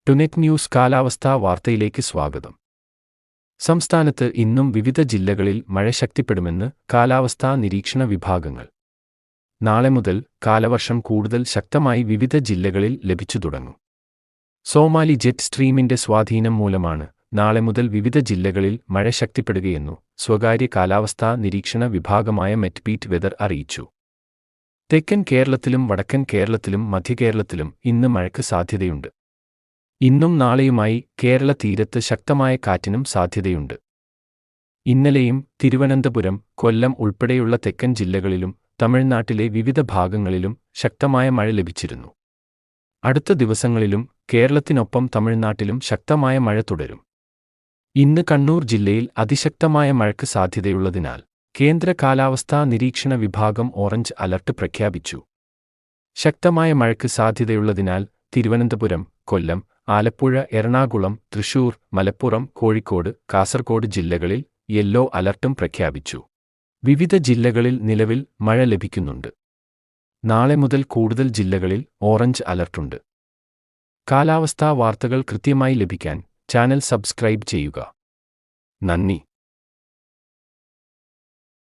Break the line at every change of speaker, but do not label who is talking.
ടുനെറ്റ് news കാലാവസ്ഥാ വാർത്തയിലേക്ക് സ്വാഗതം. സംസ്ഥാനത്ത് ഇന്നും വിവിധ ജില്ലകളിൽ മഴ ശക്തിപ്പെടുമെന്ന് കാലാവസ്ഥാ നിരീക്ഷണ വിഭാഗങ്ങൾ. നാളെ മുതൽ കാലവർഷം കൂടുതൽ ശക്തമായി വിവിധ ജില്ലകളിൽ ലഭിച്ചു തുടങ്ങും. സോമാലി ജെറ്റ് സ്ട്രീമിന്റെ സ്വാധീനം മൂലമാണ് നാളെ മുതൽ വിവിധ ജില്ലകളിൽ മഴ ശക്തിപ്പെടുകയെന്നു സ്വകാര്യ കാലാവസ്ഥാ നിരീക്ഷണ വിഭാഗമായ മെറ്റ്ബീറ്റ് വെതർ അറിയിച്ചു. തെക്കൻ കേരളത്തിലും വടക്കൻ കേരളത്തിലും മധ്യകേരളത്തിലും ഇന്ന് മഴയ്ക്ക് സാധ്യതയുണ്ട്. ഇന്നും നാളെയുമായി കേരള തീരത്ത് ശക്തമായ കാറ്റിനും സാധ്യതയുണ്ട്. ഇന്നലെയും തിരുവനന്തപുരം, കൊല്ലം ഉൾപ്പെടെയുള്ള തെക്കൻ ജില്ലകളിലും തമിഴ്നാട്ടിലെ വിവിധ ഭാഗങ്ങളിലും ശക്തമായ മഴ ലഭിച്ചിരുന്നു. അടുത്ത ദിവസങ്ങളിലും കേരളത്തിനൊപ്പം തമിഴ്നാട്ടിലും ശക്തമായ മഴ തുടരും. ഇന്ന് കണ്ണൂർ ജില്ലയിൽ അതിശക്തമായ മഴയ്ക്ക് സാധ്യതയുള്ളതിനാൽ കേന്ദ്ര കാലാവസ്ഥാ നിരീക്ഷണ വിഭാഗം ഓറഞ്ച് അലർട്ട് പ്രഖ്യാപിച്ചു. ശക്തമായ മഴയ്ക്ക് സാധ്യതയുള്ളതിനാൽ തിരുവനന്തപുരം, കൊല്ലം, ആലപ്പുഴ, എറണാകുളം, തൃശൂർ, മലപ്പുറം, കോഴിക്കോട്, കാസർഗോഡ് ജില്ലകളിൽ യെല്ലോ അലർട്ടും പ്രഖ്യാപിച്ചു. വിവിധ ജില്ലകളിൽ നിലവിൽ മഴ ലഭിക്കുന്നുണ്ട്. നാളെ മുതൽ കൂടുതൽ ജില്ലകളിൽ ഓറഞ്ച് അലർട്ടുണ്ട്. കാലാവസ്ഥാ വാർത്തകൾ കൃത്യമായി ലഭിക്കാൻ ചാനൽ സബ്സ്ക്രൈബ് ചെയ്യുക. നന്ദി.